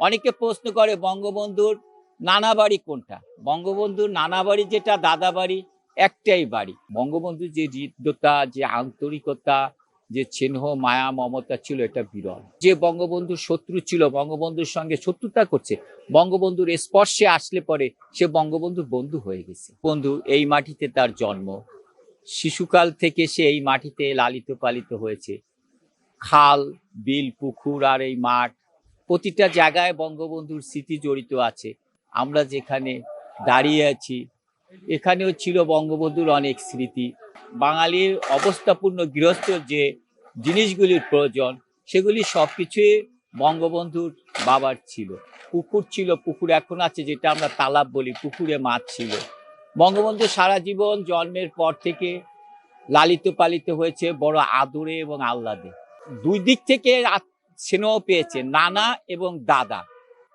অনেকে প্রশ্ন করে বঙ্গবন্ধুর নানা বাড়ি কোনটা। বঙ্গবন্ধুর নানা বাড়ি যেটা, দাদা বাড়ি একটাই বাড়ি। বঙ্গবন্ধুর যে হৃদ্যতা, যে আন্তরিকতা, যে স্নেহ মায়া মমতা ছিল, এটা বিরল। যে বঙ্গবন্ধুর শত্রু ছিল, বঙ্গবন্ধুর সঙ্গে শত্রুতা করছে, বঙ্গবন্ধুর স্পর্শে আসলে পরে সে বঙ্গবন্ধুর বন্ধু হয়ে গেছে। বন্ধু এই মাটিতে তার জন্ম, শিশুকাল থেকে সে এই মাটিতে লালিত পালিত হয়েছে। খাল, বিল, পুকুর আর এই মাঠ, প্রতিটা জায়গায় বঙ্গবন্ধুর স্মৃতি জড়িত আছে। আমরা যেখানে দাঁড়িয়ে আছি, এখানেও ছিল বঙ্গবন্ধুর অনেক স্মৃতি। বাঙালির অবস্থাপূর্ণ গৃহস্থ যে জিনিসগুলির প্রয়োজন, সেগুলি সব কিছুই বঙ্গবন্ধুর বাবার ছিল। পুকুর ছিল, পুকুর এখন আছে, যেটা আমরা তালাব বলি, পুকুরে মাছ ছিল। বঙ্গবন্ধু সারা জীবন জন্মের পর থেকে লালিত পালিত হয়েছে বড় আদরে এবং আহ্লাদে। দুই দিক থেকে স্নেহ পেয়েছে, নানা এবং দাদা।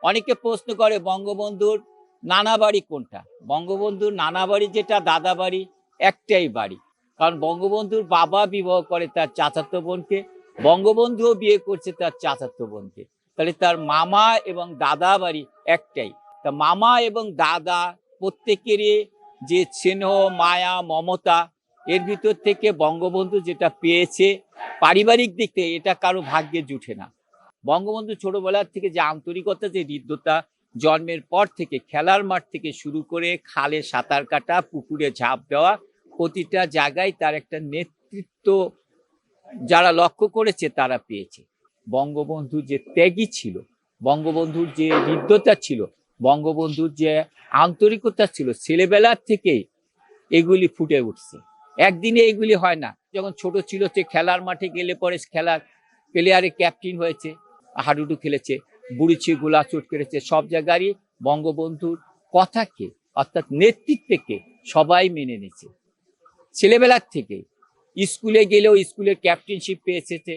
অনেকে প্রশ্ন করে বঙ্গবন্ধুর নানা বাড়ি কোনটা। বঙ্গবন্ধুর নানা বাড়ি যেটা, দাদা বাড়ি একটাই বাড়ি। কারণ বঙ্গবন্ধুর বাবা বিবাহ করে তার চাচাতো বোনকে, বঙ্গবন্ধুও বিয়ে করছে তার চাচাতো বোনকে। তাহলে তার মামা এবং দাদা বাড়ি একটাই। তা মামা এবং দাদা প্রত্যেকেরই যে স্নেহ মায়া মমতা, এর ভিতর থেকে বঙ্গবন্ধু যেটা পেয়েছে পারিবারিক দিক থেকে, এটা কারো ভাগ্যে জুটে না। বঙ্গবন্ধু ছোটবেলার থেকে যে আন্তরিকতা, যে হৃদ্যতা, জন্মের পর থেকে খেলার মাঠ থেকে শুরু করে খালে সাঁতার কাটা, পুকুরে ঝাঁপ দেওয়া, প্রতিটা জায়গায় তার একটা নেতৃত্ব যারা লক্ষ্য করেছে তারা পেয়েছে। বঙ্গবন্ধু যে ত্যাগী ছিল, বঙ্গবন্ধুর যে হৃদ্যতা ছিল, বঙ্গবন্ধুর যে আন্তরিকতা ছিল, ছেলেবেলার থেকেই এগুলি ফুটে উঠছে। একদিনে এগুলি হয় না। যখন ছোট ছিল সে খেলার মাঠে গেলে পরে খেলার প্লেয়ারে ক্যাপ্টেন হয়েছে, হাডুডু খেলেছে, বুড়িছি, গোলা চোট কেড়েছে। সব জায়গারই বঙ্গবন্ধুর কথাকে, অর্থাৎ নেতৃত্বকে সবাই মেনে নিয়েছে ছেলেবেলার থেকে। স্কুলে গেলেও স্কুলের ক্যাপ্টেনশিপ পেয়েছে।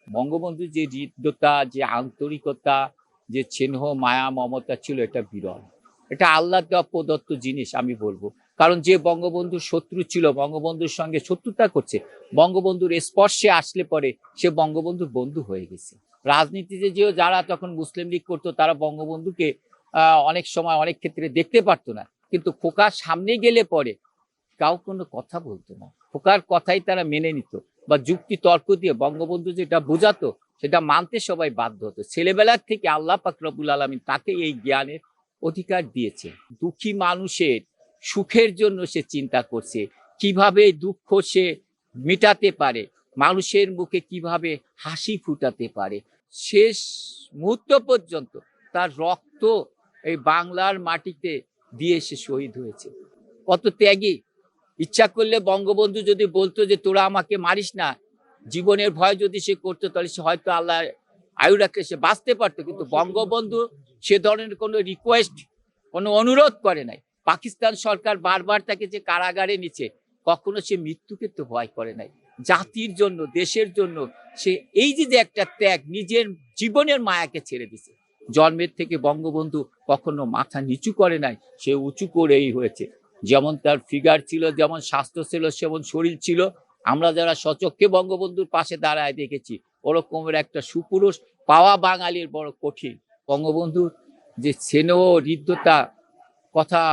বঙ্গবন্ধুর যে হৃদ্যতা, যে আন্তরিকতা, যে স্নেহ মায়া মমতা ছিল, এটা বিরল। এটা আল্লাহ দেওয়া প্রদত্ত জিনিস আমি বলবো। কারণ যে বঙ্গবন্ধুর শত্রু ছিল, বঙ্গবন্ধুর সঙ্গে শত্রুতা করছে, বঙ্গবন্ধুর স্পর্শে আসলে পরে সে বঙ্গবন্ধুর বন্ধু হয়ে গেছে। রাজনীতিতে যেও যারা তখন মুসলিম লীগ করতো, তারা বঙ্গবন্ধুকে অনেক সময় অনেক ক্ষেত্রে দেখতে পারতো না, কিন্তু খোকার সামনে গেলে পরে কাউ কোনো কথা বলতো না, খোকার কথাই তারা মেনে নিত, বা যুক্তি তর্ক দিয়ে বঙ্গবন্ধু যেটা বোঝাতো সেটা মানতে সবাই বাধ্য হতো। ছেলেবেলার থেকে আল্লাহ পাক রব্বুল আলামিন তাকে এই জ্ঞানের অধিকার দিয়েছে। দুঃখী মানুষের সুখের জন্য সে চিন্তা করছে, কিভাবে দুঃখ সে মেটাতে পারে, মানুষের মুখে কিভাবে হাসি ফুটাতে পারে। শেষ মুহূর্ত পর্যন্ত তার রক্ত এই বাংলার মাটিতে দিয়ে সে শহীদ হয়েছে। কত ত্যাগী! ইচ্ছা করলে বঙ্গবন্ধু যদি বলতো যে তোরা আমাকে মারিস না, জীবনের ভয় যদি সে করতো, তাহলে সে হয়তো আল্লাহ আয়ু রাখলে সে বাঁচতে পারতো। কিন্তু বঙ্গবন্ধু সে ধরনের কোনো রিকোয়েস্ট, কোনো অনুরোধ করে নাই। পাকিস্তান সরকার বারবার তাকে যে কারাগারে নিচ্ছে, কখনো সে মৃত্যুকে তো ভয় করে নাই। জাতির জন্য, দেশের জন্য সে এই যে একটা ত্যাগ, নিজের জীবনের মায়াকে ছেড়ে দিছে। জন্মের থেকে বঙ্গবন্ধু কখনো মাথা নিচু করে নাই, সে উঁচু করেই হয়েছে। যেমন তার ফিগার ছিল, যেমন স্বাস্থ্য ছিল, সেমন শরীর ছিল। আমরা যারা সচক্ষে বঙ্গবন্ধুর পাশে দাঁড়ায় দেখেছি, ওরকমের একটা সুপুরুষ পাওয়া বাঙালির বড় কঠিন। বঙ্গবন্ধুর যে স্নেহ হৃদ্যতা কথা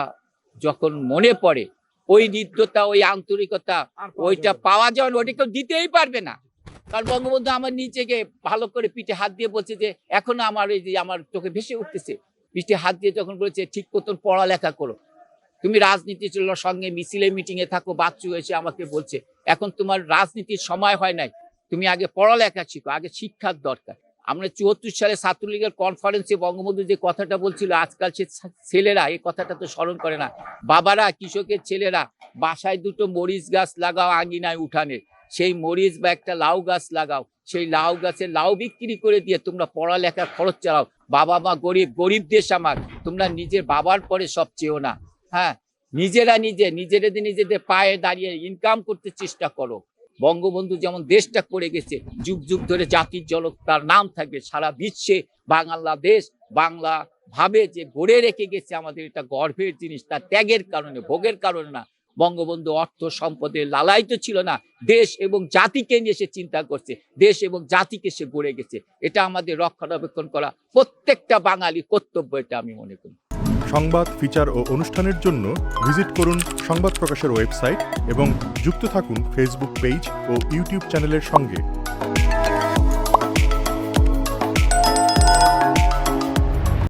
যখন মনে পড়ে, ওই হৃদ্যতা, ওই আন্তরিকতা, ওইটা পাওয়া যায় না, ওইটা কেউ দিতেই পারবে না। কারণ বঙ্গবন্ধু আমার নিজেকে ভালো করে পিঠে হাত দিয়ে বলছে যে এখনো আমার এই যে আমার চোখে ভেসে উঠতেছে, পিঠে হাত দিয়ে যখন বলেছে ঠিক মতন পড়ালেখা করো, তুমি রাজনীতির সঙ্গে মিছিলে মিটিং এ থাকো। বাচ্চু এসে আমাকে বলছে এখন তোমার রাজনীতির সময় হয় নাই, তুমি আগে পড়ালেখা শিখো, আগে শিক্ষার দরকার। আমরা 74 সালে ছাত্রলীগের কনফারেন্সে বঙ্গবন্ধু যে কথাটা বলছিল, আজকাল সে ছেলেরা এই কথাটা তো স্মরণ করে না। বাবারা, কৃষকের ছেলেরা, বাসায় দুটো মরিচ গাছ লাগাও আঙ্গিনায় উঠানে, সেই মরিচ বা একটা লাউ গাছ লাগাও, সেই লাউ গাছের লাউ বিক্রি করে দিয়ে তোমরা পড়ালেখা খরচ চালাও। বাবা মা গরিব, গরিব দেশ আমার, তোমরা নিজের বাবার পরে সব চেও না। হ্যাঁ, নিজেরা নিজেদের পায়ে দাঁড়িয়ে ইনকাম করতে চেষ্টা করো। বঙ্গবন্ধু যেমন দেশটা করে গেছে, যুগ যুগ ধরে জাতির জনক তার নাম থাকবে সারা বিশ্বে। বাংলাদেশ বাংলা ভাবে যে গড়ে রেখে গেছে আমাদের, এটা গর্বের জিনিস। তার ত্যাগের কারণে, ভোগের কারণে না, বঙ্গবন্ধু অর্থ সম্পদের লালায়িত ছিল না, দেশ এবং জাতিকে নিয়ে সে চিন্তা করছে, দেশ এবং জাতিকে সে গড়ে গেছে। এটা আমাদের রক্ষণাবেক্ষণ করা প্রত্যেকটা বাঙালির কর্তব্য, এটা আমি মনে করি। সংবাদ, ফিচার ও অনুষ্ঠানের জন্য ভিজিট করুন সংবাদ প্রকাশের ওয়েবসাইট এবং যুক্ত থাকুন ফেসবুক পেজ ও ইউটিউব চ্যানেলের সঙ্গে।